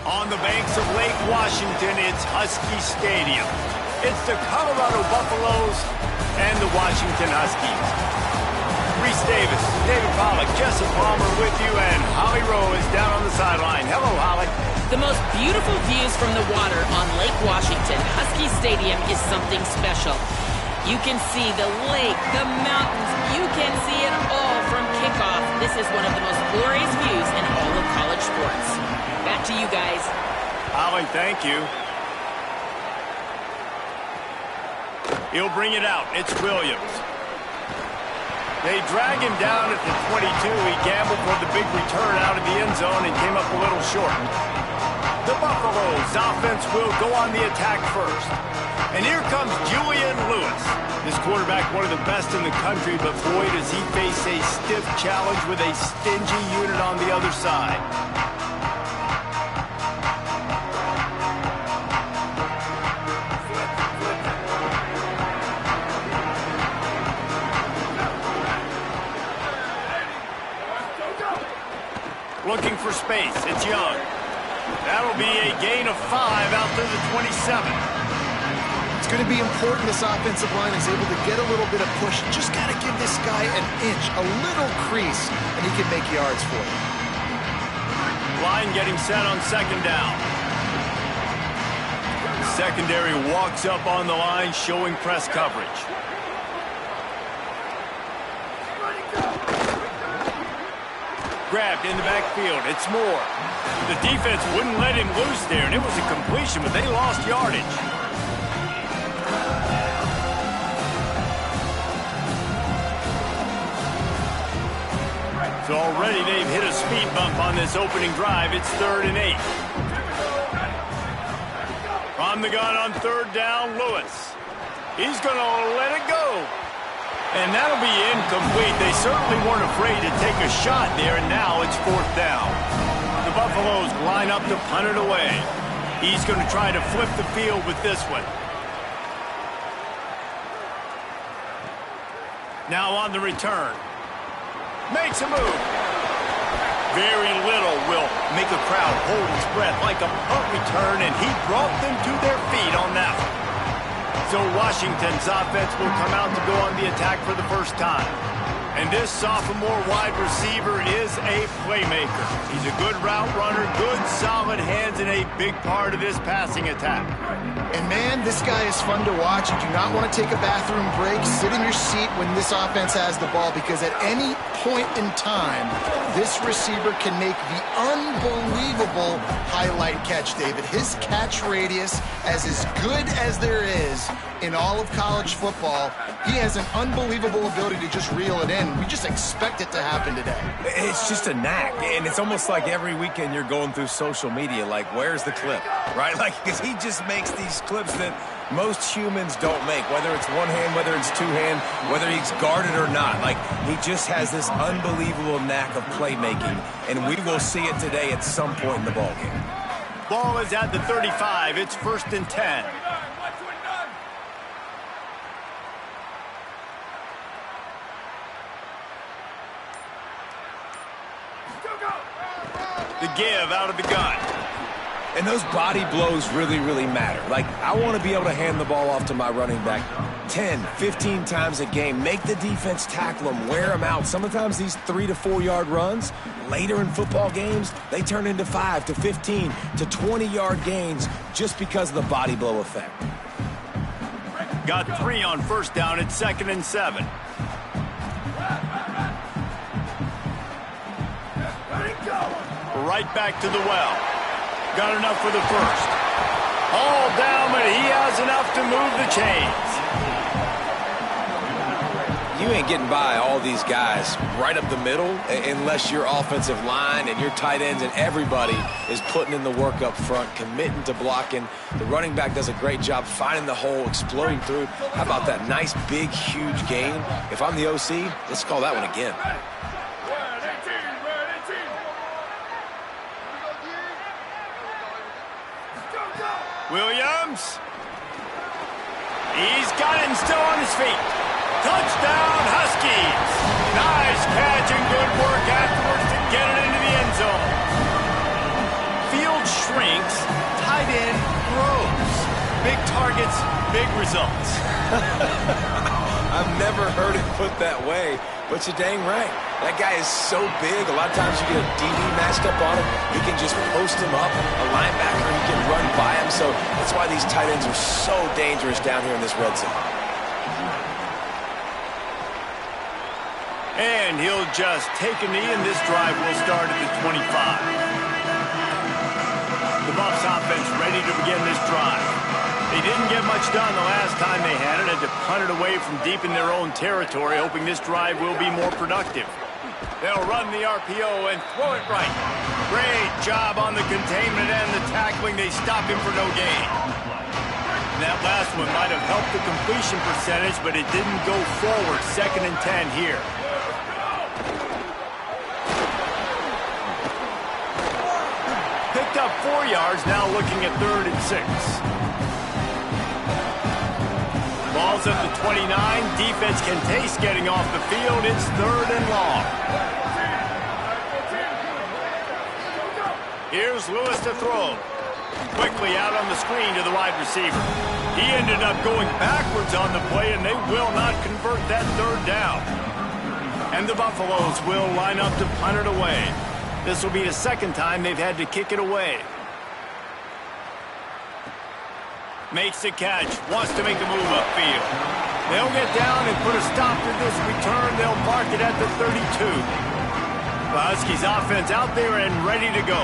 On the banks of Lake Washington, it's Husky Stadium. It's the Colorado Buffaloes and the Washington Huskies. Reese Davis, David Pollack, Jesse Palmer with you, and Holly Rowe is down on the sideline. Hello, Holly. The most beautiful views from the water on Lake Washington. Husky Stadium is something special. You can see the lake, the mountains. You can see it all from kickoff. This is one of the most glorious views in all of college sports. Back to you guys. Holly, thank you. He'll bring it out. It's Williams. They drag him down at the 22. He gambled for the big return out of the end zone and came up a little short. The Buffaloes offense will go on the attack first. And here comes Julian Lewis. This quarterback, one of the best in the country, but boy, does he face a stiff challenge with a stingy unit on the other side. Looking for space. It's Young. That'll be a gain of 5 out to the 27. It's going to be important this offensive line is able to get a little bit of push. Just got to give this guy an inch, a little crease, and he can make yards for you. Line getting set on second down. Secondary walks up on the line, showing press coverage. Grabbed in the backfield. It's Moore. The defense wouldn't let him loose there, and it was a completion, but they lost yardage. So already they've hit a speed bump on this opening drive. It's 3rd and 8. From the gun on 3rd down, Lewis. He's going to let it go. And that'll be incomplete. They certainly weren't afraid to take a shot there, and now it's 4th down. The Buffaloes line up to punt it away. He's going to try to flip the field with this one. Now on the return. Makes a move. Very little will make a crowd hold its breath like a punt return, and he brought them to their feet on that one. So Washington's offense will come out to go on the attack for the first time. And this sophomore wide receiver is a playmaker. He's a good route runner, good solid hands, and a big part of this passing attack. And man, this guy is fun to watch. You do not want to take a bathroom break. Sit in your seat when this offense has the ball, because at any point in time, this receiver can make the unbelievable highlight catch, David. His catch radius is as good as there is in all of college football. He has an unbelievable ability to just reel it in. We just expect it to happen today. It's just a knack, and it's almost like every weekend you're going through social media, like, where's the clip, right? Like, because he just makes these clips that most humans don't make, whether it's one hand, whether it's two hand, whether he's guarded or not. Like, he just has this unbelievable knack of playmaking, and we will see it today at some point in the ballgame. Ball is at the 35. It's 1st and 10. The give out of the gun. And those body blows really, really matter. Like, I want to be able to hand the ball off to my running back 10, 15 times a game. Make the defense tackle them, wear them out. Sometimes these 3 to 4 yard runs, later in football games, they turn into 5 to 15 to 20 yard gains just because of the body blow effect. Got 3 on 1st down. It's 2nd and 7. Right back to the well. Got enough for the first. All down, but he has enough to move the chains. You ain't getting by all these guys right up the middle unless your offensive line and your tight ends and everybody is putting in the work up front, committing to blocking. The running back does a great job finding the hole, exploding through. How about that nice, big, huge gain? If I'm the OC, let's call that one again. Williams. He's got him still on his feet. Touchdown, Huskies. Nice catch and good work afterwards to get it into the end zone. Field shrink Big targets, big results. I've never heard it put that way, but you're dang right. That guy is so big. A lot of times you get a DB matched up on him. He can just post him up. A linebacker, he can run by him. So that's why these tight ends are so dangerous down here in this red zone. And he'll just take a knee, and this drive will start at the 25. The Buffs offense ready to begin this drive. They didn't get much done the last time they had it. Had to punt it away from deep in their own territory, hoping this drive will be more productive. They'll run the RPO and throw it right. Great job on the containment and the tackling. They stop him for no gain. And that last one might have helped the completion percentage, but it didn't go forward. 2nd and 10 here. Picked up 4 yards, now looking at 3rd and 6. Ball's at the 29. Defense can taste getting off the field. It's 3rd and long. Here's Lewis to throw. Quickly out on the screen to the wide receiver. He ended up going backwards on the play, and they will not convert that 3rd down. And the Buffaloes will line up to punt it away. This will be the 2nd time they've had to kick it away. Makes the catch, wants to make a move upfield. They'll get down and put a stop to this return. They'll mark it at the 32. The Huskies offense out there and ready to go.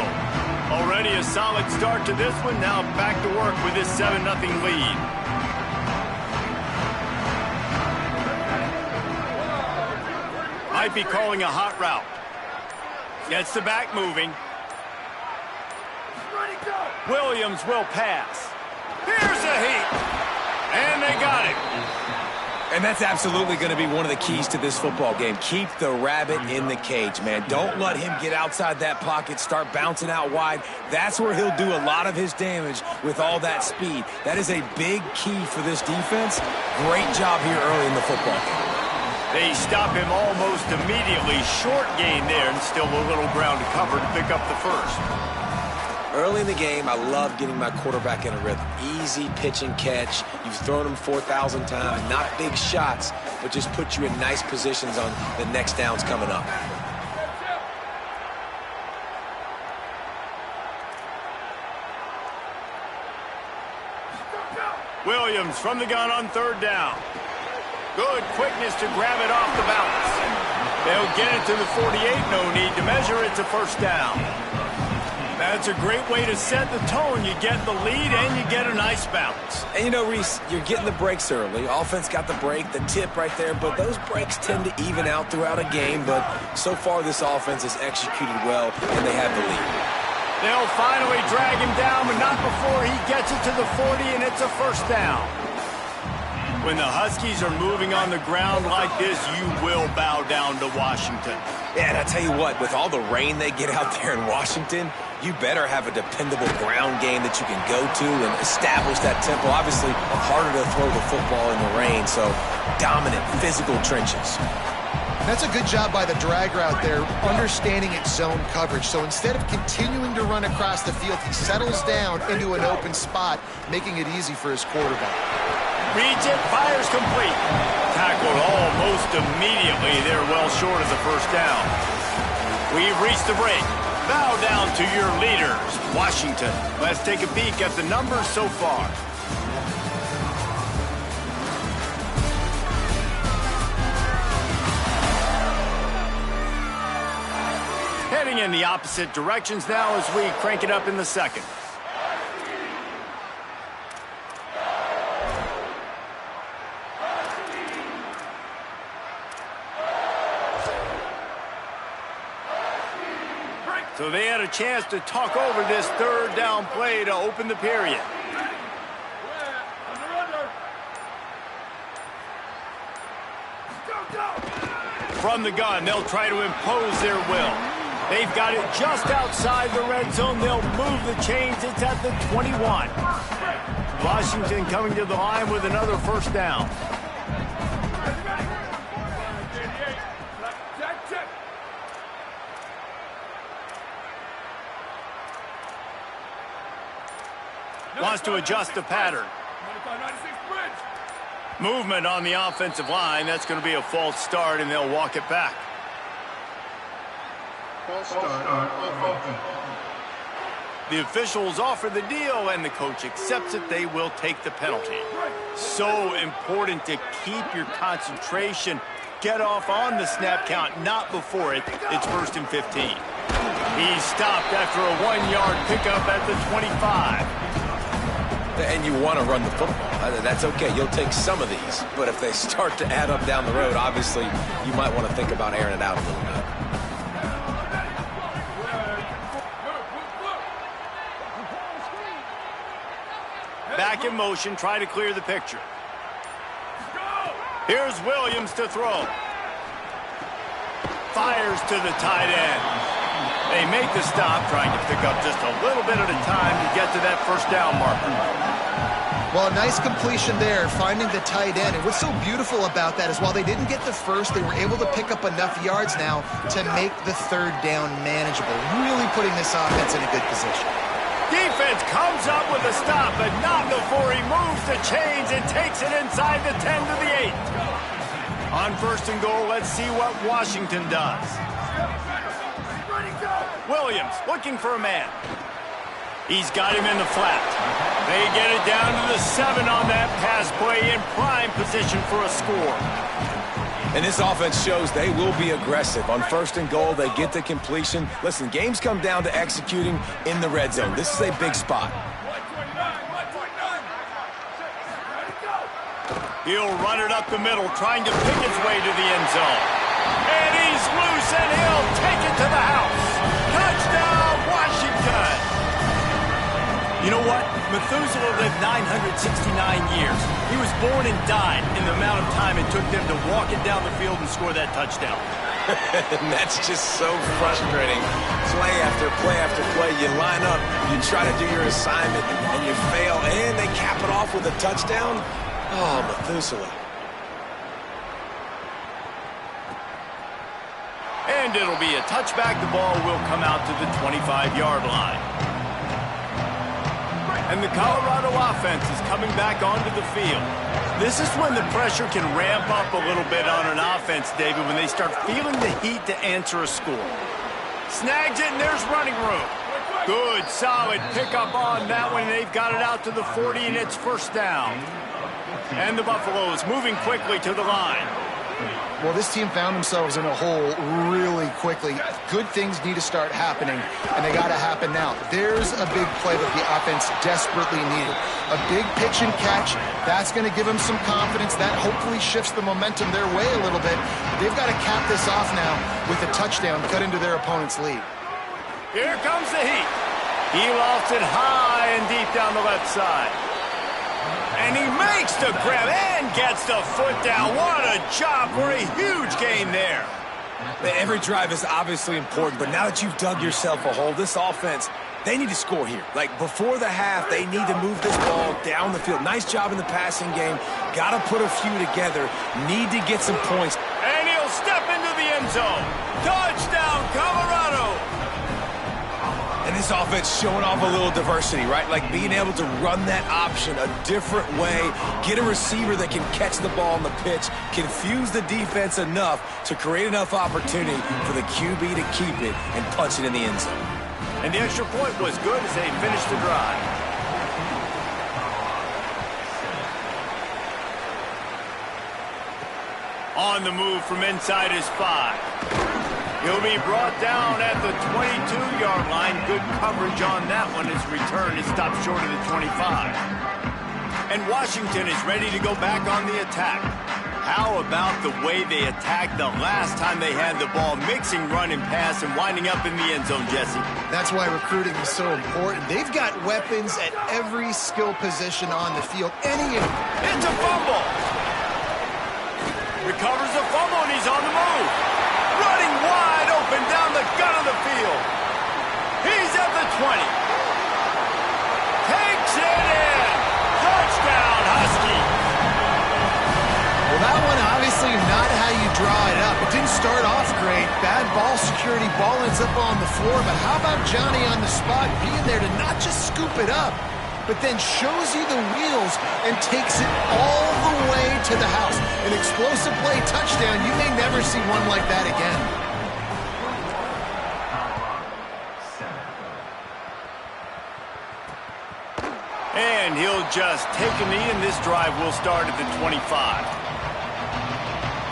Already a solid start to this one. Now back to work with this 7-0 lead. Might be calling a hot route. Gets the back moving. Williams will pass. Here's a heat. And they got it. And that's absolutely going to be one of the keys to this football game. Keep the rabbit in the cage, man. Don't let him get outside that pocket, start bouncing out wide. That's where he'll do a lot of his damage with all that speed. That is a big key for this defense. Great job here early in the football game. They stop him almost immediately. Short gain there, and still a little ground to cover to pick up the 1st. Early in the game, I love getting my quarterback in a rhythm. Easy pitch and catch. You've thrown him 4,000 times. Not big shots, but just put you in nice positions on the next downs coming up. Williams from the gun on 3rd down. Good quickness to grab it off the bounce. They'll get it to the 48. No need to measure. It's a 1st down. That's a great way to set the tone. You get the lead and you get a nice bounce. And you know, Reese, you're getting the breaks early. Offense got the break, the tip right there, but those breaks tend to even out throughout a game. But so far, this offense has executed well, and they have the lead. They'll finally drag him down, but not before he gets it to the 40, and it's a 1st down. When the Huskies are moving on the ground like this, you will bow down to Washington. Yeah, and I tell you what, with all the rain they get out there in Washington, you better have a dependable ground game that you can go to and establish that tempo. Obviously, harder to throw the football in the rain, so dominant, physical trenches. That's a good job by the drag route there, understanding its zone coverage. So instead of continuing to run across the field, he settles down into an open spot, making it easy for his quarterback. Reads it, fires complete. Tackled almost immediately. They're well short of the 1st down. We've reached the break. Bow down to your leaders, Washington. Let's take a peek at the numbers so far. Heading in the opposite directions now as we crank it up in the 2nd. So they had a chance to talk over this 3rd down play to open the period. From the gun, they'll try to impose their will. They've got it just outside the red zone. They'll move the chains. It's at the 21. Washington coming to the line with another 1st down. Wants to adjust the pattern. Movement on the offensive line. That's going to be a false start, and they'll walk it back. False start. The officials offer the deal, and the coach accepts it. They will take the penalty. So important to keep your concentration. Get off on the snap count, not before it. It's 1st and 15. He's stopped after a 1-yard pickup at the 25. And you want to run the football. That's okay. You'll take some of these. But if they start to add up down the road, obviously, you might want to think about airing it out a little bit. Back in motion, try to clear the picture. Here's Williams to throw. Fires to the tight end. They make the stop, trying to pick up just a little bit at a time to get to that first down marker. Well, a nice completion there, finding the tight end. And what's so beautiful about that is while they didn't get the first, they were able to pick up enough yards now to make the third down manageable, really putting this offense in a good position. Defense comes up with a stop, but not before he moves the chains and takes it inside the 10 to the 8. On 1st and goal, let's see what Washington does. Williams looking for a man. He's got him in the flat. They get it down to the 7 on that pass play, in prime position for a score. And this offense shows they will be aggressive. On 1st and goal, they get the completion. Listen, games come down to executing in the red zone. This is a big spot. He'll run it up the middle, trying to pick his way to the end zone. And he's loose, and he'll take it to the house. Touchdown, Washington! You know what? Methuselah lived 969 years. He was born and died in the amount of time it took them to walk it down the field and score that touchdown. And that's just so frustrating. Play after play after play. You line up, you try to do your assignment, and you fail, and they cap it off with a touchdown. Oh, Methuselah. And it'll be a touchback. The ball will come out to the 25-yard line. And the Colorado offense is coming back onto the field. This is when the pressure can ramp up a little bit on an offense, David, when they start feeling the heat to answer a score. Snags it, and there's running room. Good, solid pickup on that one. They've got it out to the 40, and it's 1st down. And the Buffaloes moving quickly to the line. Well, this team found themselves in a hole really quickly. Good things need to start happening, and they got to happen now. There's a big play that the offense desperately needed. A big pitch and catch. That's going to give them some confidence. That hopefully shifts the momentum their way a little bit. They've got to cap this off now with a touchdown cut into their opponent's lead. Here comes the heat. He lofts it high and deep down the left side. And he makes the grab and gets the foot down. What a job for a huge gain there. Every drive is obviously important, but now that you've dug yourself a hole, this offense, they need to score here. Like, before the half, they need to move this ball down the field. Nice job in the passing game. Got to put a few together. Need to get some points. And he'll step into the end zone. Touchdown, Colorado. And this offense showing off a little diversity, right? Like being able to run that option a different way, get a receiver that can catch the ball on the pitch, confuse the defense enough to create enough opportunity for the QB to keep it and punch it in the end zone. And the extra point was good as they finished the drive. On the move from inside his 5. He'll be brought down at the 22-yard line. Good coverage on that one. His return is stopped short of the 25. And Washington is ready to go back on the attack. How about the way they attacked the last time they had the ball, mixing run and pass and winding up in the end zone, Jesse? That's why recruiting is so important. They've got weapons at every skill position on the field. It's a fumble. Recovers the fumble, and he's on the move. Running wide open down the gut of the field. He's at the 20. Takes it in. Touchdown, Husky. Well, that one obviously not how you draw it up. It didn't start off great. Bad ball security. Ball ends up on the floor. But how about Johnny on the spot being there to not just scoop it up, but then shows you the wheels and takes it all the way to the house. An explosive play touchdown. You may never see one like that again. And he'll just take a knee, and this drive will start at the 25.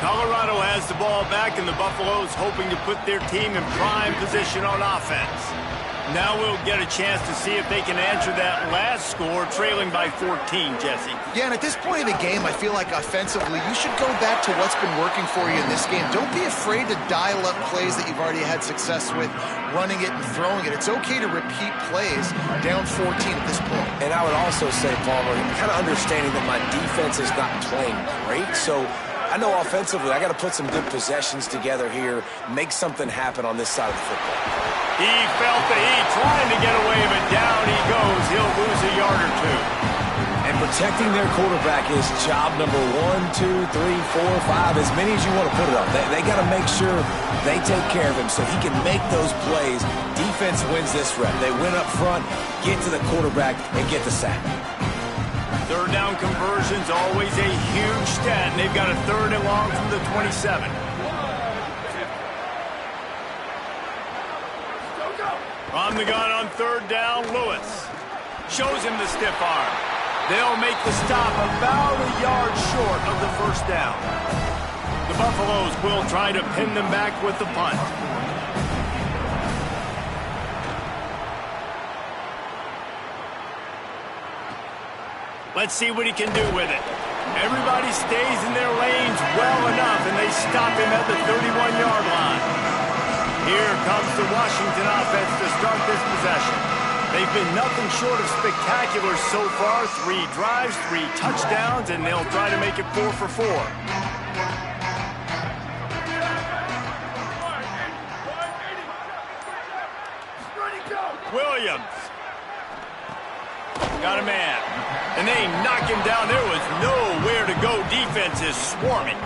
Colorado has the ball back, and the Buffaloes hoping to put their team in prime position on offense. Now we'll get a chance to see if they can answer that last score, trailing by 14, Jesse. Yeah, and at this point of the game, I feel like offensively, you should go back to what's been working for you in this game. Don't be afraid to dial up plays that you've already had success with, running it and throwing it. It's okay to repeat plays down 14 at this point. And I would also say, Palmer, kind of understanding that my defense is not playing great, so I know offensively I got to put some good possessions together here, make something happen on this side of the football. He felt the heat, trying to get away, but down he goes. He'll lose a yard or two. And protecting their quarterback is job number 1, 2, 3, 4, 5, as many as you want to put it on. They got to make sure they take care of him so he can make those plays. Defense wins this rep. They win up front, get to the quarterback, and get the sack. Third down conversion's always a huge stat, and they've got a 3rd and long from the 27. On the gun on 3rd down, Lewis shows him the stiff arm. They'll make the stop about a yard short of the 1st down. The Buffaloes will try to pin them back with the punt. Let's see what he can do with it. Everybody stays in their lanes well enough, and they stop him at the 31-yard line. Here comes the Washington offense to start this possession. They've been nothing short of spectacular so far. 3 drives, 3 touchdowns, and they'll try to make it 4 for 4. Williams. Got a man. And they knock him down. There was nowhere to go. Defense is swarming.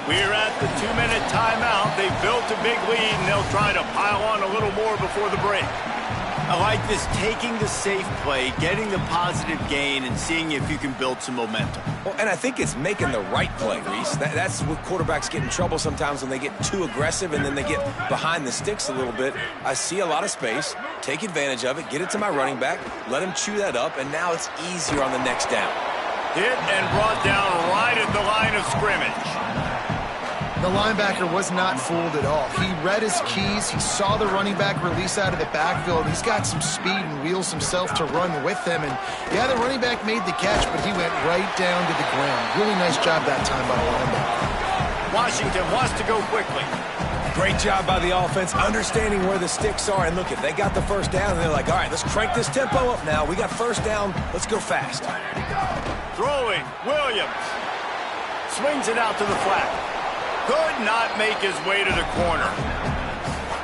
We're at the 2-minute timeout. They've built a big lead, and they'll try to pile on a little more before the break. I like this, taking the safe play, getting the positive gain, and seeing if you can build some momentum. Well, and I think it's making the right play, Reese. That's what quarterbacks get in trouble sometimes when they get too aggressive and then they get behind the sticks a little bit. I see a lot of space, take advantage of it, get it to my running back, let him chew that up, and now it's easier on the next down. Hit and brought down right at the line of scrimmage. The linebacker was not fooled at all. He read his keys. He saw the running back release out of the backfield. He's got some speed and wheels himself to run with him. And, yeah, the running back made the catch, but he went right down to the ground. Really nice job that time by the linebacker. Washington wants to go quickly. Great job by the offense, understanding where the sticks are. And look, if they got the 1st down, and they're like, all right, let's crank this tempo up now. We got 1st down. Let's go fast. Throwing, Williams. Swings it out to the flat. Could not make his way to the corner.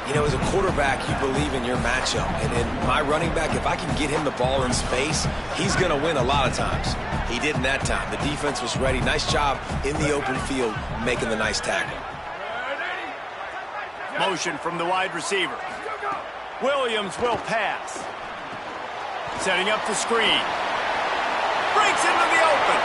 You know, as a quarterback, you believe in your matchup. And in my running back, if I can get him the ball in space, he's going to win a lot of times. He didn't that time. The defense was ready. Nice job in the open field, making the nice tackle. Motion from the wide receiver. Williams will pass. Setting up the screen. Breaks into the open.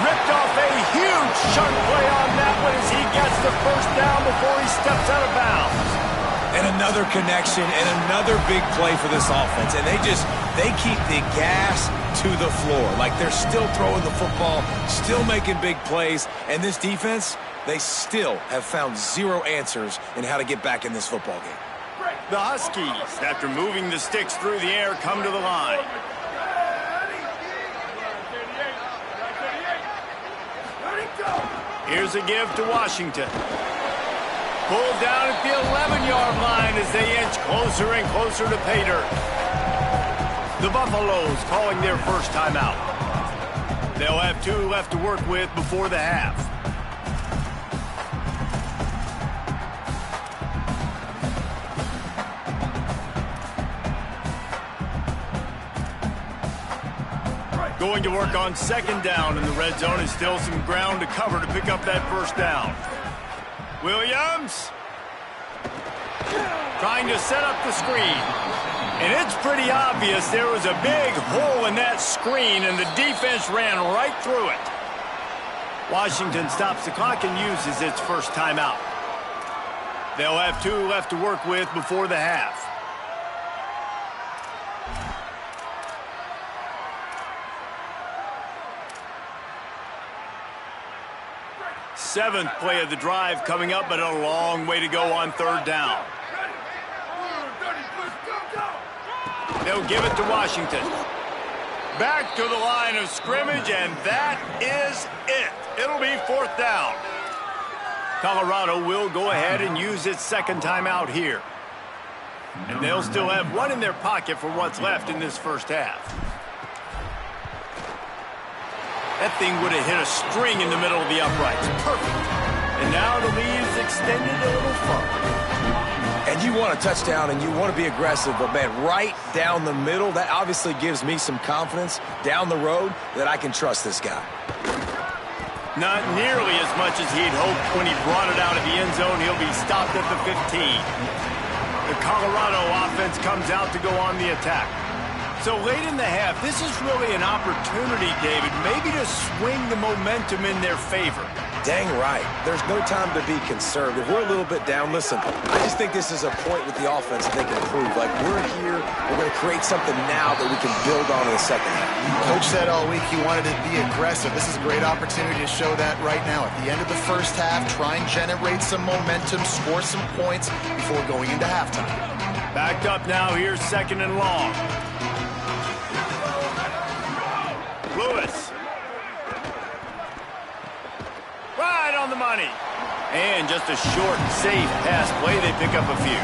Ripped off a huge chunk play on that one as he gets the 1st down before he steps out of bounds. And another connection and another big play for this offense. And they keep the gas to the floor. Like they're still throwing the football, still making big plays. And this defense, they still have found 0 answers in how to get back in this football game. The Huskies, after moving the sticks through the air, come to the line. Here's a give to Washington. Pulled down at the 11-yard line as they inch closer and closer to pay dirt. The Buffaloes calling their 1st timeout. They'll have 2 left to work with before the half. Going to work on 2nd down in the red zone, and still some ground to cover to pick up that 1st down. Williams trying to set up the screen. And it's pretty obvious there was a big hole in that screen, and the defense ran right through it. Washington stops the clock and uses its first timeout. They'll have 2 left to work with before the half. Seventh play of the drive coming up, but a long way to go on 3rd down. They'll give it to Washington. Back to the line of scrimmage, and that is it. It'll be 4th down. Colorado will go ahead and use its second timeout here. And they'll still have 1 in their pocket for what's left in this first half. That thing would have hit a string in the middle of the uprights. Perfect. And now the lead is extended a little further. And you want a touchdown and you want to be aggressive, but, man, right down the middle, that obviously gives me some confidence down the road that I can trust this guy. Not nearly as much as he'd hoped when he brought it out of the end zone. He'll be stopped at the 15. The Colorado offense comes out to go on the attack. So late in the half, this is really an opportunity, David, maybe to swing the momentum in their favor. Dang right. There's no time to be conservative. We're a little bit down. Listen, I just think this is a point with the offense that they can improve. Like, we're here, we're going to create something now that we can build on in the second half. Coach said all week he wanted to be aggressive. This is a great opportunity to show that right now. At the end of the first half, try and generate some momentum, score some points before going into halftime. Backed up now, here's 2nd and long. Lewis. Right on the money. And just a short, safe pass play. They pick up a few.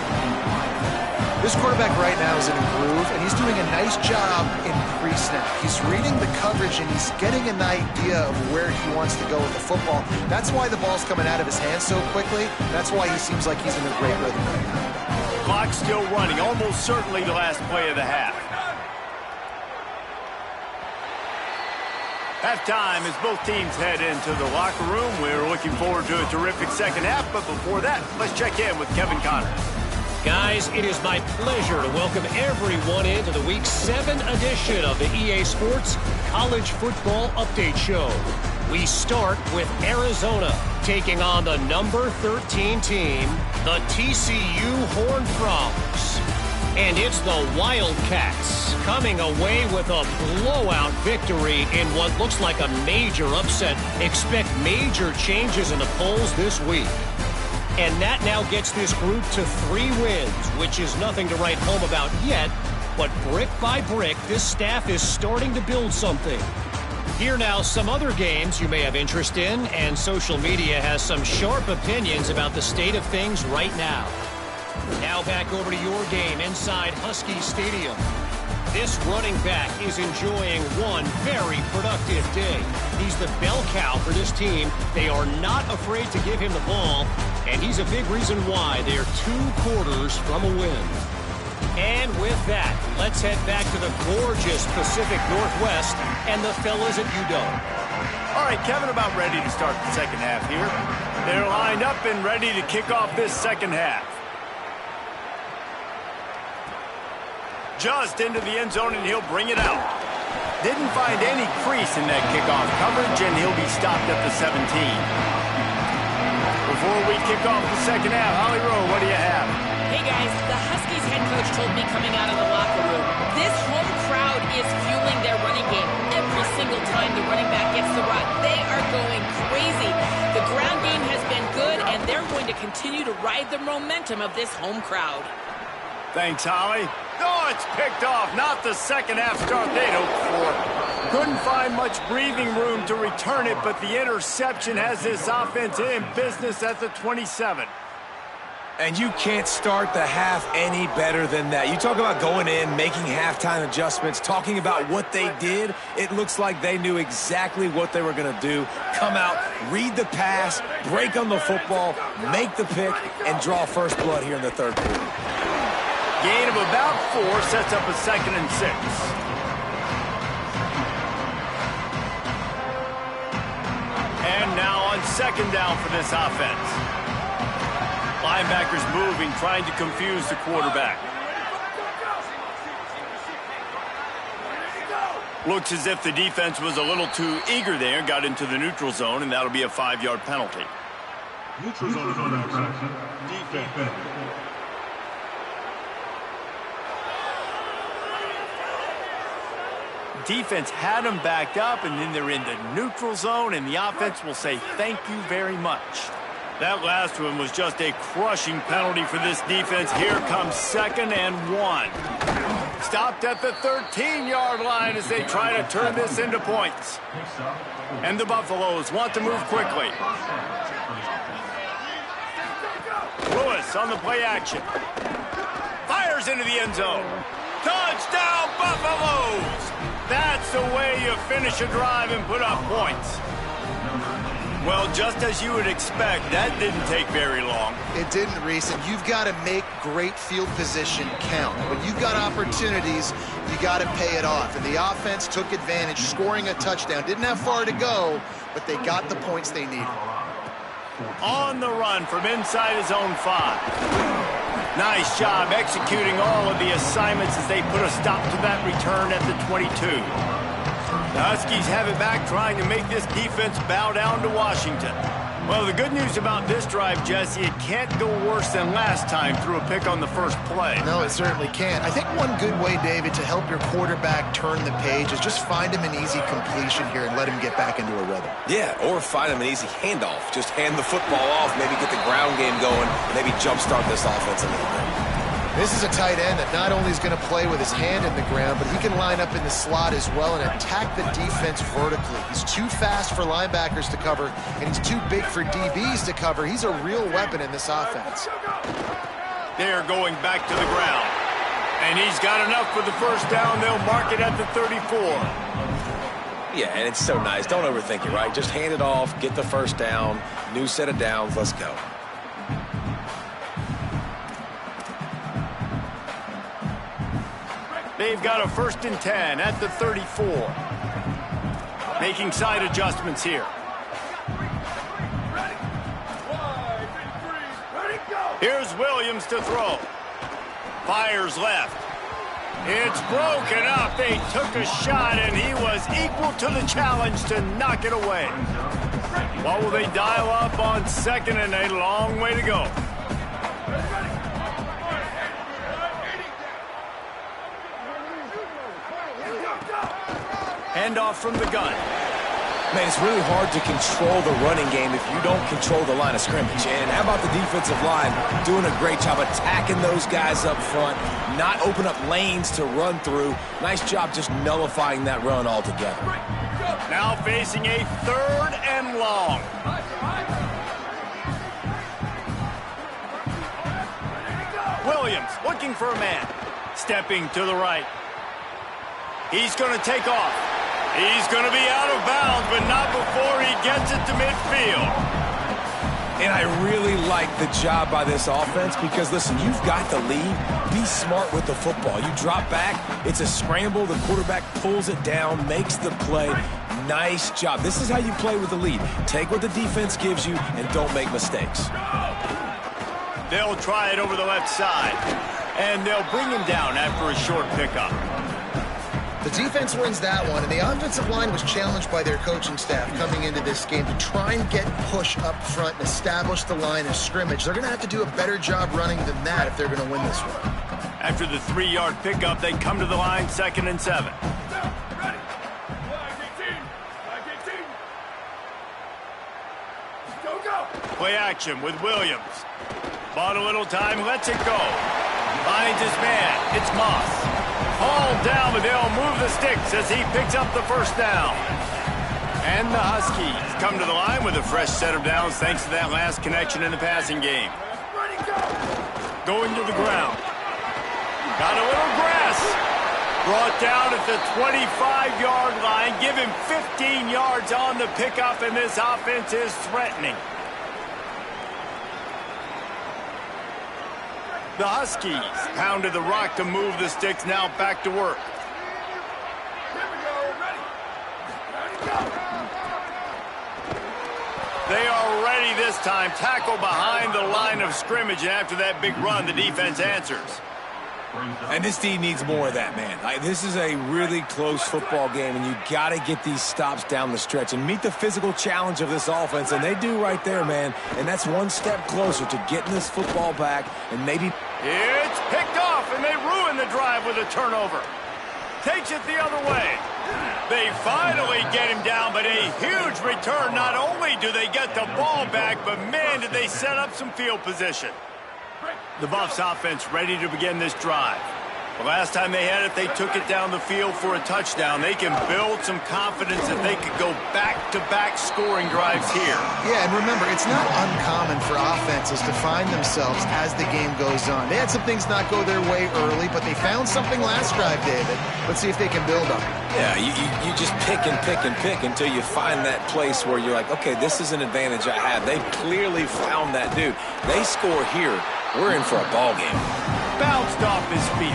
This quarterback right now is in a groove, and he's doing a nice job in pre-snap. He's reading the coverage, and he's getting an idea of where he wants to go with the football. That's why the ball's coming out of his hands so quickly. That's why he seems like he's in a great rhythm right now. Clock still running, almost certainly the last play of the half. Halftime as both teams head into the locker room. We're looking forward to a terrific second half, but before that, let's check in with Kevin Connors. Guys, it is my pleasure to welcome everyone into the Week 7 edition of the EA Sports College Football Update Show. We start with Arizona taking on the number 13 team, the TCU Horned Frogs. And it's the Wildcats coming away with a blowout victory in what looks like a major upset. Expect major changes in the polls this week. And that now gets this group to 3 wins, which is nothing to write home about yet. But brick by brick, this staff is starting to build something. Here now, some other games you may have interest in, and social media has some sharp opinions about the state of things right now. Now back over to your game inside Husky Stadium. This running back is enjoying one very productive day. He's the bell cow for this team. They are not afraid to give him the ball, and he's a big reason why they're 2 quarters from a win. And with that, let's head back to the gorgeous Pacific Northwest and the fellas at UW. All right, Kevin, about ready to start the second half here. They're lined up and ready to kick off this second half. Just into the end zone, and he'll bring it out. Didn't find any crease in that kickoff coverage, and he'll be stopped at the 17. Before we kick off the second half, Holly Rowe, what do you have? Hey, guys, the Huskies head coach told me coming out of the locker room, this home crowd is fueling their running game. Every single time the running back gets the rock, they are going crazy. The ground game has been good, and they're going to continue to ride the momentum of this home crowd. Thanks, Holly. Oh, it's picked off. Not the second half start they'd hoped for. Couldn't find much breathing room to return it, but the interception has this offense in business at the 27. And you can't start the half any better than that. You talk about going in, making halftime adjustments, talking about what they did. It looks like they knew exactly what they were going to do. Come out, read the pass, break on the football, make the pick, and draw first blood here in the third quarter. Gain of about 4 sets up a 2nd and 6. And now on 2nd down for this offense. Linebackers moving, trying to confuse the quarterback. Looks as if the defense was a little too eager there and got into the neutral zone, and that'll be a 5-yard penalty. Neutral zone infraction. Defense. Defense had them backed up, and then they're in the neutral zone, and the offense will say thank you very much. That last one was just a crushing penalty for this defense. Here comes 2nd and 1. Stopped at the 13-yard line as they try to turn this into points. And the Buffaloes want to move quickly. Lewis on the play action. Fires into the end zone. Touchdown, Buffaloes! That's the way you finish a drive and put up points. Well, just as you would expect, that didn't take very long. It didn't, Reese, and you've got to make great field position count. When you've got opportunities, you got to pay it off. And the offense took advantage, scoring a touchdown. Didn't have far to go, but they got the points they needed. On the run from inside his own 5. Nice job executing all of the assignments as they put a stop to that return at the 22. The Huskies have it back, trying to make this defense bow down to Washington. Well, the good news about this drive, Jesse, it can't go worse than last time through a pick on the first play. No, it certainly can't. I think one good way, David, to help your quarterback turn the page is just find him an easy completion here and let him get back into a rhythm. Yeah, or find him an easy handoff. Just hand the football off, maybe get the ground game going, maybe jumpstart this offense a little bit. This is a tight end that not only is going to play with his hand in the ground, but he can line up in the slot as well and attack the defense vertically. He's too fast for linebackers to cover, and he's too big for DBs to cover. He's a real weapon in this offense. They're going back to the ground. And he's got enough for the first down. They'll mark it at the 34. Yeah, and it's so nice. Don't overthink it, right? Just hand it off, get the first down, new set of downs, let's go. They've got a 1st and 10 at the 34. Making side adjustments here. Here's Williams to throw. Fires left. It's broken up. They took a shot, and he was equal to the challenge to knock it away. What will they dial up on 2nd and a long way to go? Handoff from the gun. Man, it's really hard to control the running game if you don't control the line of scrimmage. And how about the defensive line doing a great job attacking those guys up front, not open up lanes to run through. Nice job just nullifying that run altogether. Now facing a 3rd and long. Williams looking for a man. Stepping to the right. He's going to take off. He's going to be out of bounds, but not before he gets it to midfield. And I really like the job by this offense because, listen, you've got the lead. Be smart with the football. You drop back, it's a scramble. The quarterback pulls it down, makes the play. Nice job. This is how you play with the lead. Take what the defense gives you and don't make mistakes. They'll try it over the left side, and they'll bring him down after a short pickup. The defense wins that one, and the offensive line was challenged by their coaching staff coming into this game to try and get push up front and establish the line of scrimmage. They're going to have to do a better job running than that if they're going to win this one. After the 3-yard pickup, they come to the line 2nd and 7. Play action with Williams. Bought a little time, lets it go. Finds his man. It's Moss. Hauled down, but they'll move the sticks as he picks up the first down. And the Huskies come to the line with a fresh set of downs thanks to that last connection in the passing game. Going to the ground. Got a little grass. Brought down at the 25-yard line. Give him 15 yards on the pickup, and this offense is threatening. The Huskies pounded the rock to move the sticks, now back to work. They are ready this time. Tackle behind the line of scrimmage, and after that big run, the defense answers. And this D needs more of that, man. This is a really close football game, and you got to get these stops down the stretch and meet the physical challenge of this offense, and they do right there, man. And that's one step closer to getting this football back and maybe... It's picked off, and they ruin the drive with a turnover. Takes it the other way. They finally get him down, but a huge return. Not only do they get the ball back, but, man, did they set up some field position. The Buffs offense ready to begin this drive. The last time they had it, they took it down the field for a touchdown. They can build some confidence that they could go back-to-back scoring drives here. Yeah, and remember, it's not uncommon for offenses to find themselves as the game goes on. They had some things not go their way early, but they found something last drive, David. Let's see if they can build on it. Yeah, you just pick and pick and pick until you find that place where you're like, okay, this is an advantage I have. They clearly found that dude. They score here, we're in for a ball game. Bounced off his feet.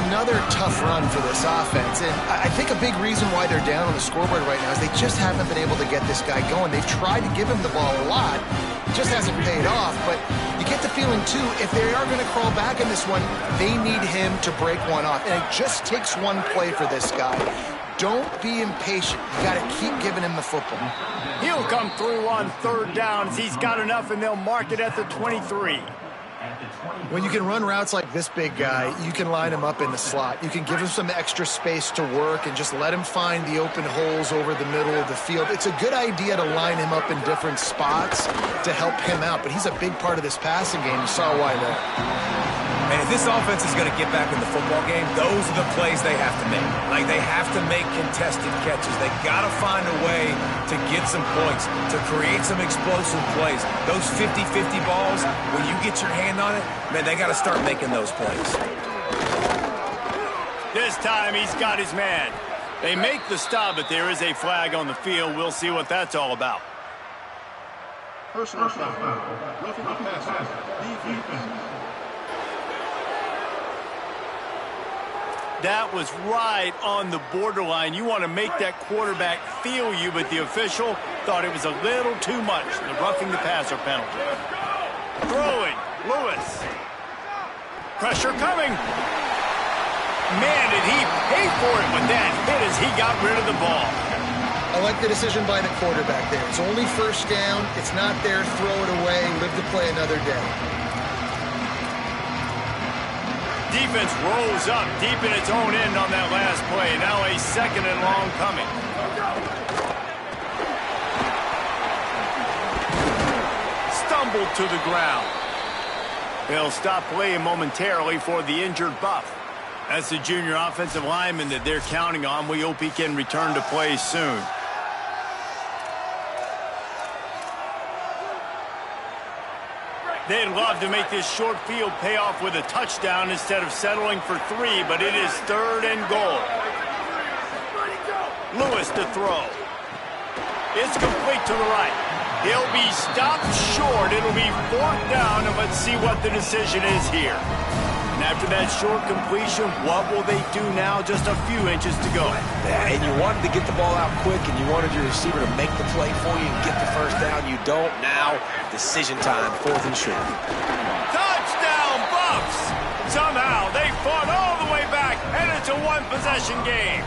Another tough run for this offense, and I think a big reason why they're down on the scoreboard right now is they just haven't been able to get this guy going. They've tried to give him the ball a lot. It just hasn't paid off, but you get the feeling, too, if they are going to crawl back in this one, they need him to break one off, and it just takes one play for this guy. Don't be impatient. You got to keep giving him the football. He'll come through on third downs. He's got enough, and they'll mark it at the 23. When you can run routes like this big guy, you can line him up in the slot. You can give him some extra space to work and just let him find the open holes over the middle of the field. It's a good idea to line him up in different spots to help him out, but he's a big part of this passing game. You saw why there. And if this offense is going to get back in the football game, those are the plays they have to make. Like, they have to make contested catches. They got to find a way to get some points, to create some explosive plays. Those 50-50 balls, when you get your hand on it, man, they got to start making those plays. This time he's got his man. They make the stop, but there is a flag on the field. We'll see what that's all about. Personal foul. Roughing the passer. Defense. That was right on the borderline. You want to make that quarterback feel you, but the official thought it was a little too much. The roughing the passer penalty. Throwing, Lewis. Pressure coming. Man, did he pay for it with that hit as he got rid of the ball. I like the decision by the quarterback there. It's only first down. It's not there. Throw it away. Live to play another day. Defense rolls up deep in its own end on that last play. Now a second and long coming. Stumbled to the ground. They'll stop playing momentarily for the injured Buff. That's the junior offensive lineman that they're counting on. We hope he can return to play soon. They'd love to make this short field pay off with a touchdown instead of settling for 3, but it is third and goal. Lewis to throw. It's complete to the right. He'll be stopped short. It'll be fourth down, and let's see what the decision is here. And after that short completion, what will they do now? Just a few inches to go. Yeah, and you wanted to get the ball out quick, and you wanted your receiver to make the play for you and get the first down. You don't now. Decision time, fourth and short. Touchdown, Buffs! Somehow they fought all the way back, and it's a one-possession game.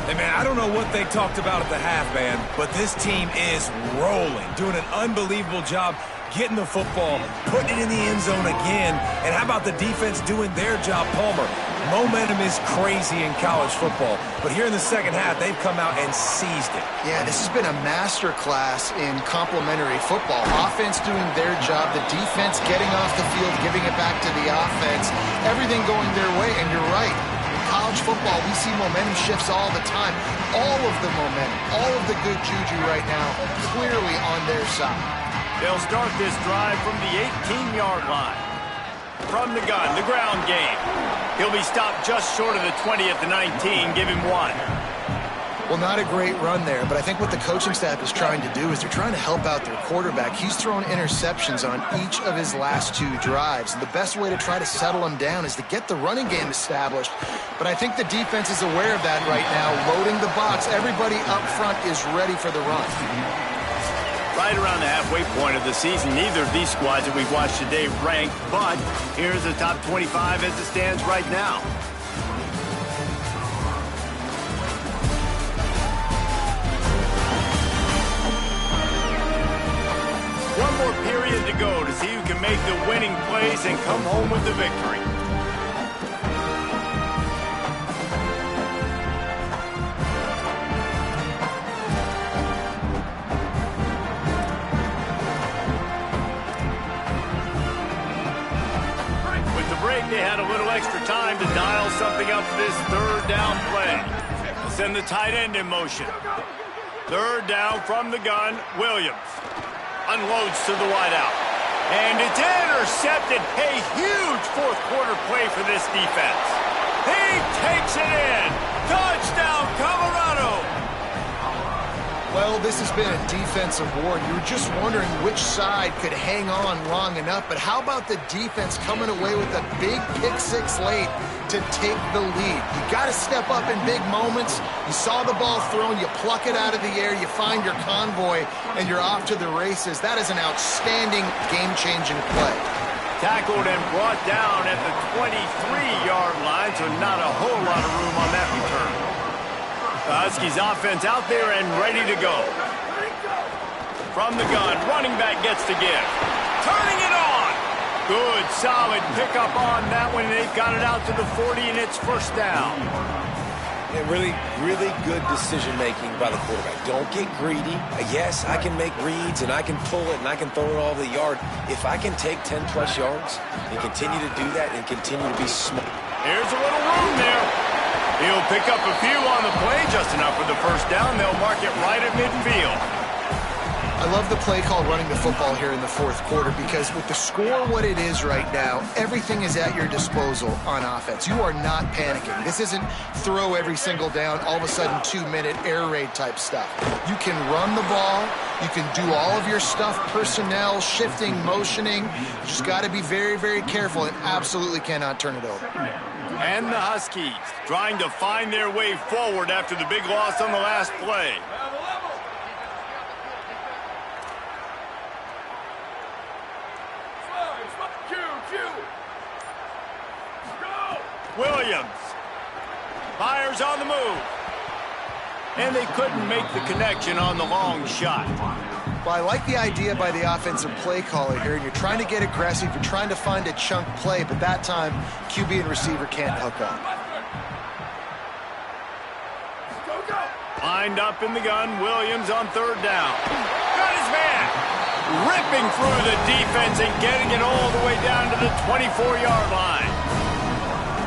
Hey, man, I don't know what they talked about at the half, man, but this team is rolling, doing an unbelievable job getting the football, putting it in the end zone again, and how about the defense doing their job, Palmer? Momentum is crazy in college football, but here in the second half, they've come out and seized it. Yeah, this has been a master class in complementary football. Offense doing their job, the defense getting off the field, giving it back to the offense, everything going their way, and you're right. In college football, we see momentum shifts all the time. All of the momentum, all of the good juju right now, clearly on their side. They'll start this drive from the 18-yard line. From the gun, the ground game. He'll be stopped just short of the 20 at the 19. Give him 1. Well, not a great run there, but I think what the coaching staff is trying to do is they're trying to help out their quarterback. He's thrown interceptions on each of his last 2 drives. And the best way to try to settle him down is to get the running game established. But I think the defense is aware of that right now, loading the box. Everybody up front is ready for the run. right around the halfway point of the season. Neither of these squads that we've watched today ranked, but here's the top 25 as it stands right now. One more period to go to see who can make the winning plays and come home with the victory. With the break, they had a little extra time to dial something up for this third down play. They'll send the tight end in motion. Third down from the gun, Williams. Unloads to the wideout. And it's intercepted. A huge fourth quarter play for this defense. He takes it in. Touchdown, Colorado. Well, this has been a defensive war. You were just wondering which side could hang on long enough. But how about the defense coming away with a big pick six late to take the lead? You got to step up in big moments. You saw the ball thrown, you pluck it out of the air, you find your convoy, and you're off to the races. That is an outstanding game-changing play. Tackled and brought down at the 23-yard line, so not a whole lot of room on that return. The Huskies offense out there and ready to go. From the gun, running back gets to give. Turning it on. Good, solid pickup on that one. They've got it out to the 40, and it's first down. And really good decision-making by the quarterback. Don't get greedy. Yes, I can make reads, and I can pull it, and I can throw it all over the yard. If I can take 10-plus yards and continue to do that and continue to be smart. Here's a little room there. He'll pick up a few on the play, just enough for the first down. They'll mark it right at midfield. I love the play call running the football here in the fourth quarter because with the score what it is right now, everything is at your disposal on offense. You are not panicking. This isn't throw every single down, all of a sudden 2-minute air raid type stuff. You can run the ball. You can do all of your stuff, personnel, shifting, motioning. You just got to be very, very careful and absolutely cannot turn it over. And the Huskies trying to find their way forward after the big loss on the last play. Williams fires on the move. And they couldn't make the connection on the long shot. Well, I like the idea by the offensive play caller here. You're trying to get aggressive. You're trying to find a chunk play, but that time, QB and receiver can't hook up. Lined up in the gun, Williams on third down. Got his man. Ripping through the defense and getting it all the way down to the 24-yard line.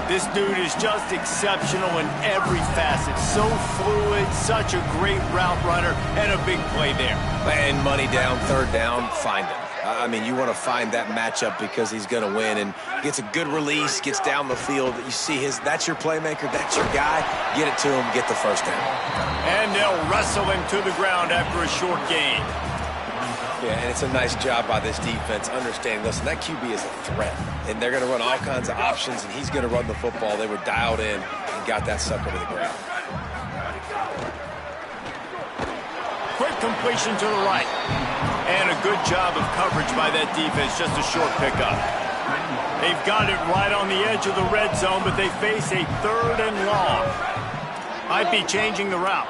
This dude is just exceptional in every facet. So fluid, such a great route runner, and a big play there. And money down, third down, find him. I mean, you want to find that matchup because he's going to win and gets a good release, gets down the field. You see that's your playmaker, that's your guy. Get it to him, get the first down. And they'll wrestle him to the ground after a short gain. Yeah, and it's a nice job by this defense understanding, listen, that QB is a threat. And they're going to run all kinds of options, and he's going to run the football. They were dialed in and got that sucker to the ground. Quick completion to the right. And a good job of coverage by that defense, just a short pickup. They've got it right on the edge of the red zone, but they face a third and long. Might be changing the route.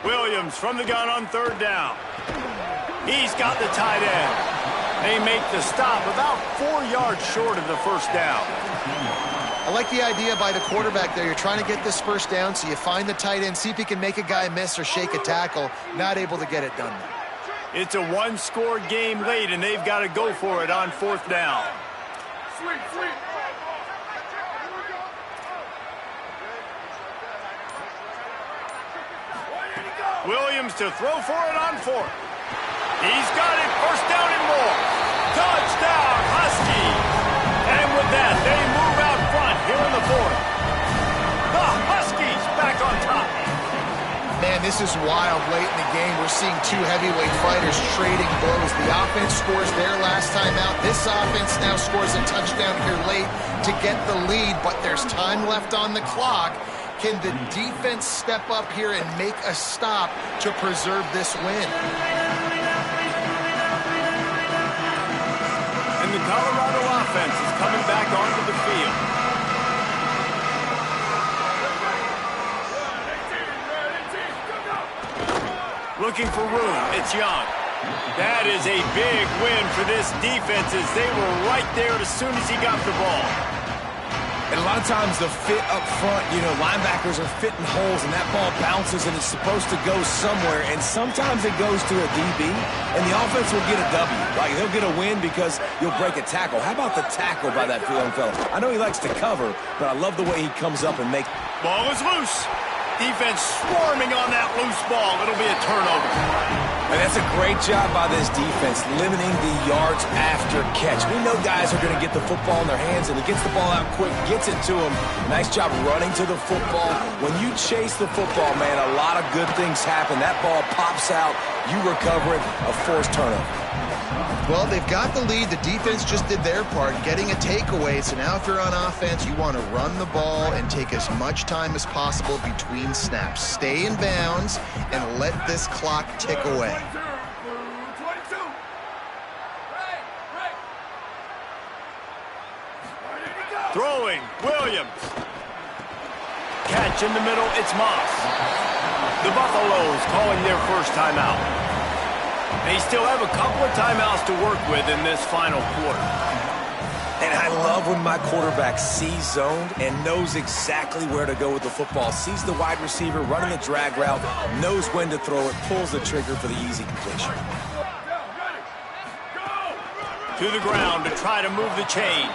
Williams from the gun on third down. He's got the tight end. They make the stop about 4 yards short of the first down. I like the idea by the quarterback there. You're trying to get this first down, so you find the tight end, see if he can make a guy miss or shake a tackle. Not able to get it done. It's a one-score game late, and they've got to go for it on fourth down. Sweet. Williams to throw for it on fourth. He's got it, first down and more. Touchdown, Huskies. And with that, they move out front here in the fourth. The Huskies back on top. Man, this is wild late in the game. We're seeing two heavyweight fighters trading blows. The offense scores their last time out. This offense now scores a touchdown here late to get the lead, but there's time left on the clock. Can the defense step up here and make a stop to preserve this win? And the Colorado offense is coming back onto the field. Looking for room. It's Young. That is a big win for this defense as they were right there as soon as he got the ball. And a lot of times the fit up front, linebackers are fitting holes and that ball bounces and it's supposed to go somewhere. And sometimes it goes to a DB and the offense will get a W. Like they'll get a win because you'll break a tackle. How about the tackle by that young fella? I know he likes to cover, but I love the way he comes up and makes. Ball is loose. Defense swarming on that loose ball. It'll be a turnover. And that's a great job by this defense, limiting the yards after catch. We know guys are going to get the football in their hands, and he gets the ball out quick, gets it to him. Nice job running to the football. When you chase the football, man, a lot of good things happen. That ball pops out, you recover it, a forced turnover. Well, they've got the lead. The defense just did their part, getting a takeaway. So now if you're on offense, you want to run the ball and take as much time as possible between snaps. Stay in bounds and let this clock tick away. Throwing, Williams. Catch in the middle, it's Moss. The Buffaloes calling their first timeout. They still have a couple of timeouts to work with in this final quarter. And I love when my quarterback sees zoned and knows exactly where to go with the football. Sees the wide receiver running the drag route, knows when to throw it, pulls the trigger for the easy completion. To the ground to try to move the chains.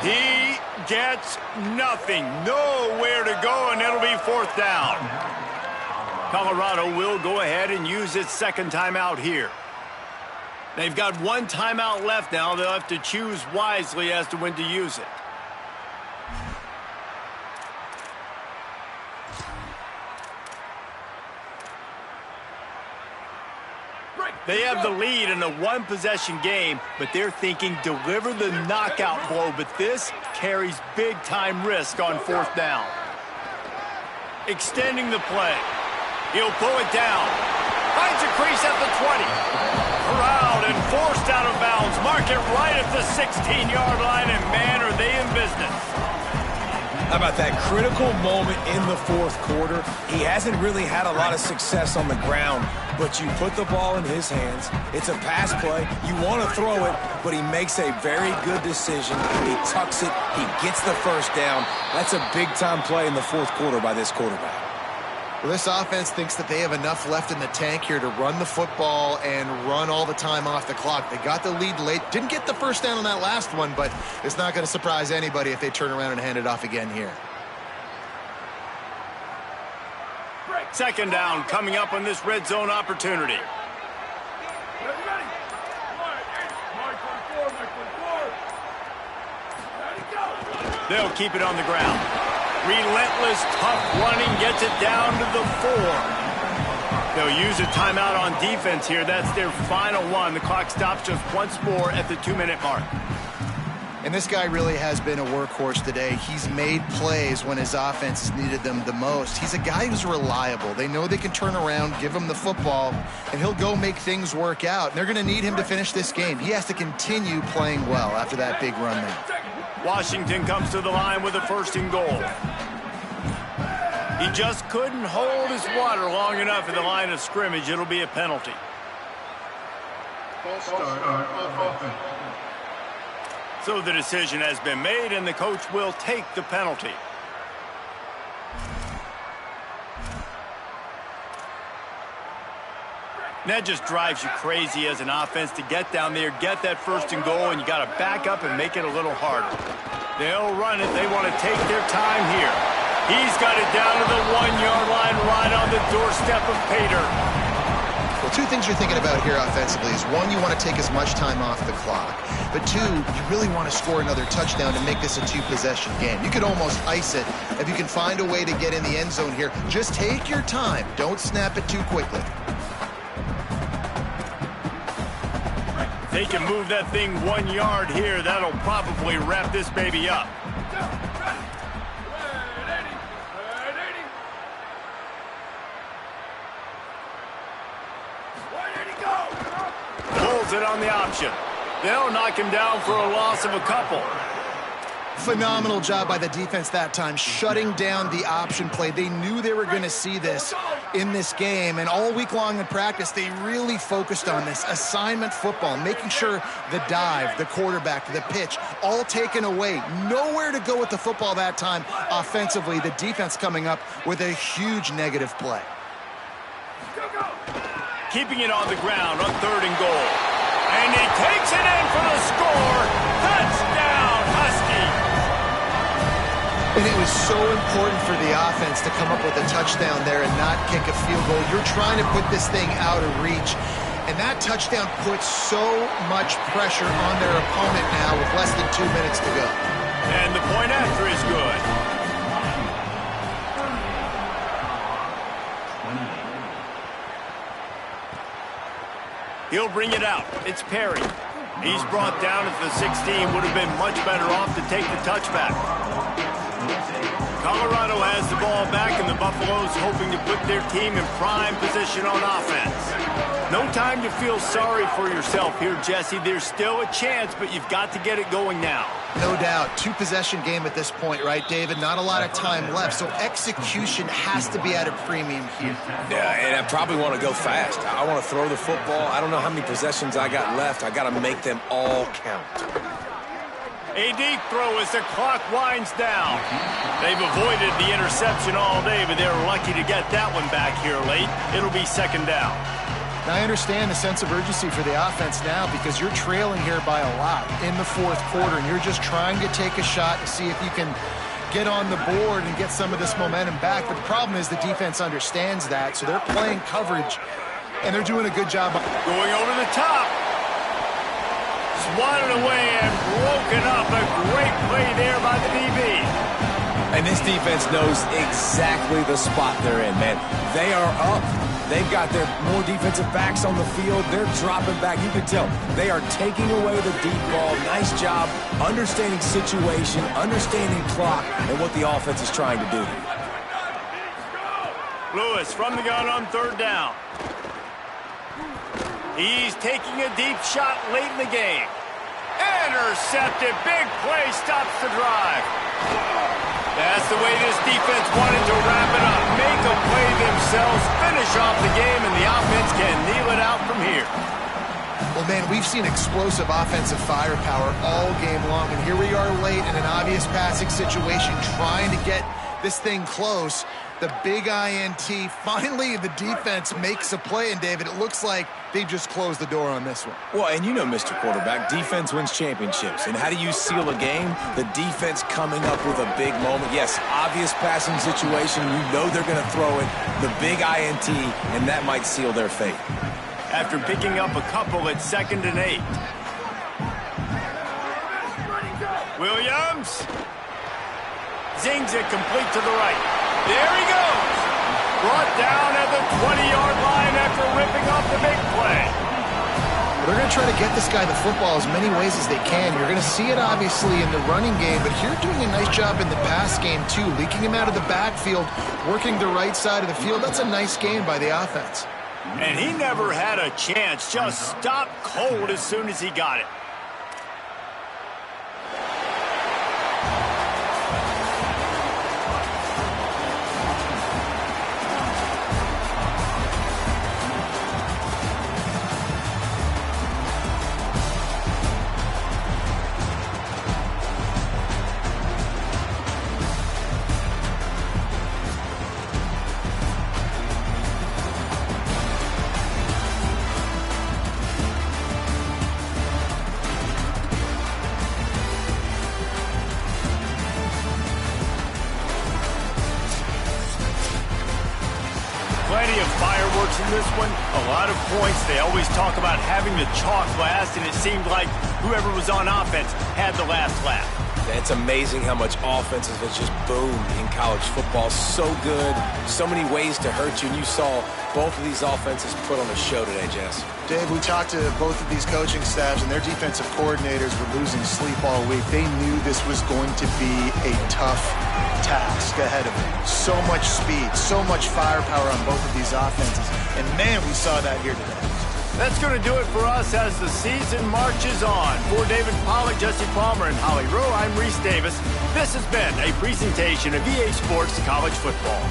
He gets nothing. Nowhere to go, and it'll be fourth down. Colorado will go ahead and use its second timeout here. They've got one timeout left now. They'll have to choose wisely as to when to use it. They have the lead in a one-possession game, but they're thinking deliver the knockout blow, but this carries big-time risk on fourth down. Extending the play. He'll pull it down. Finds a crease at the 20. Corralled and forced out of bounds. Mark it right at the 16-yard line, and man, are they in business. How about that critical moment in the fourth quarter? He hasn't really had a lot of success on the ground, but you put the ball in his hands. It's a pass play. You want to throw it, but he makes a very good decision. He tucks it. He gets the first down. That's a big-time play in the fourth quarter by this quarterback. Well, this offense thinks that they have enough left in the tank here to run the football and run all the time off the clock. They got the lead late. Didn't get the first down on that last one, but it's not going to surprise anybody if they turn around and hand it off again here. Second down coming up on this red zone opportunity. They'll keep it on the ground. Relentless, tough running, gets it down to the 4. They'll use a timeout on defense here. That's their final one. The clock stops just once more at the 2-minute mark. And this guy really has been a workhorse today. He's made plays when his offense has needed them the most. He's a guy who's reliable. They know they can turn around, give him the football, and he'll go make things work out. And they're going to need him to finish this game. He has to continue playing well after that big run now. Washington comes to the line with a 1st and goal. He just couldn't hold his water long enough at the line of scrimmage. It'll be a penalty. False start on offense. So the decision has been made, and the coach will take the penalty. And that just drives you crazy as an offense to get down there, get that 1st and goal, and you got to back up and make it a little harder. They'll run it. They want to take their time here. He's got it down to the 1-yard line, right on the doorstep of Pater. Well, two things you're thinking about here offensively is, one, you want to take as much time off the clock. But two, you really want to score another touchdown to make this a 2-possession game. You could almost ice it if you can find a way to get in the end zone here. Just take your time. Don't snap it too quickly. They can move that thing 1 yard here. That'll probably wrap this baby up. calls it on the option. They'll knock him down for a loss of a couple. Phenomenal job by the defense that time, shutting down the option play. They knew they were going to see this in this game, and all week long in practice, they really focused on this assignment football, making sure the dive, the quarterback, the pitch, all taken away. Nowhere to go with the football that time offensively. The defense coming up with a huge negative play. Keeping it on the ground on 3rd and goal. And he takes it in for the score. Touchdown, Husky. And it was so important for the offense to come up with a touchdown there and not kick a field goal. You're trying to put this thing out of reach. And that touchdown puts so much pressure on their opponent now with less than 2 minutes to go. And the point after is good. He'll bring it out. It's Perry. He's brought down at the 16. Would have been much better off to take the touchback. Colorado has the ball back, and the Buffaloes hoping to put their team in prime position on offense. No time to feel sorry for yourself here, Jesse. There's still a chance, but you've got to get it going now. No doubt. 2-possession game at this point, right, David? Not a lot of time left, so execution has to be at a premium here. Yeah, and I probably want to go fast. I want to throw the football. I don't know how many possessions I got left. I got to make them all count. A deep throw as the clock winds down. They've avoided the interception all day, but they're lucky to get that one back here late. It'll be 2nd down. Now, I understand the sense of urgency for the offense now because you're trailing here by a lot in the 4th quarter, and you're just trying to take a shot to see if you can get on the board and get some of this momentum back. But the problem is the defense understands that, so they're playing coverage, and they're doing a good job. Going over the top. Swatted away and broken up. A great play there by the DB. And this defense knows exactly the spot they're in, man. They are up. They've got their more defensive backs on the field. They're dropping back. You can tell they are taking away the deep ball. Nice job understanding situation, understanding clock, and what the offense is trying to do. Lewis from the gun on 3rd down. He's taking a deep shot late in the game. Intercepted. Big play stops the drive. That's the way this defense wanted to wrap it up. Make a play themselves, finish off the game, and the offense can kneel it out from here. Well, man, we've seen explosive offensive firepower all game long, and here we are late in an obvious passing situation trying to get this thing close. The big INT. Finally, the defense makes a play, and David, it looks like they just closed the door on this one. Well, and you know, Mr. Quarterback, defense wins championships. And how do you seal a game? The defense coming up with a big moment. Yes, obvious passing situation. You know they're going to throw it. The big INT, and that might seal their fate. After picking up a couple at 2nd and 8. Williams. Zings it complete to the right. There he goes. Brought down at the 20-yard line after ripping off the big play. They're going to try to get this guy the football as many ways as they can. You're going to see it, obviously, in the running game, but you're doing a nice job in the pass game, too. Leaking him out of the backfield, working the right side of the field. That's a nice game by the offense. And he never had a chance. Just stopped cold as soon as he got it. Plenty of fireworks in this one, a lot of points. They always talk about having the chalk last, and it seemed like whoever was on offense had the last laugh. It's amazing how much offenses have just boomed in college football. So good, so many ways to hurt you, and you saw both of these offenses put on a show today, Jess. Dave, we talked to both of these coaching staffs, and their defensive coordinators were losing sleep all week. They knew this was going to be a tough task ahead of them. So much speed, so much firepower on both of these offenses. And, man, we saw that here today. That's going to do it for us as the season marches on. For David Pollack, Jesse Palmer, and Holly Rowe, I'm Reese Davis. This has been a presentation of EA Sports College Football.